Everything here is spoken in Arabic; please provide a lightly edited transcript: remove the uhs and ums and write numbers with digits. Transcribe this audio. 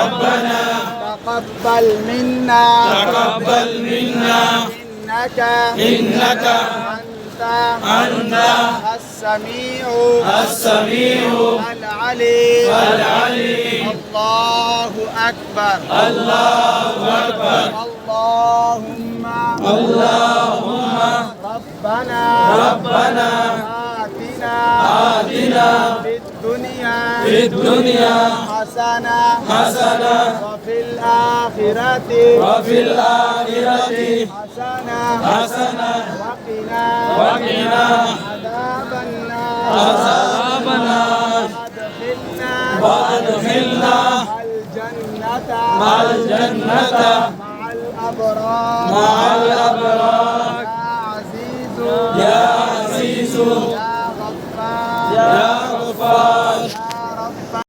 ربنا تقبل منا إنك أنت السميع العليم الله أكبر اللهم ربنا آتنا في الدنيا حسنة وفي الآخرة حسنة وقنا عذاب النار وأدخلنا الجنة مع الأبرار يا عزيز يا غفار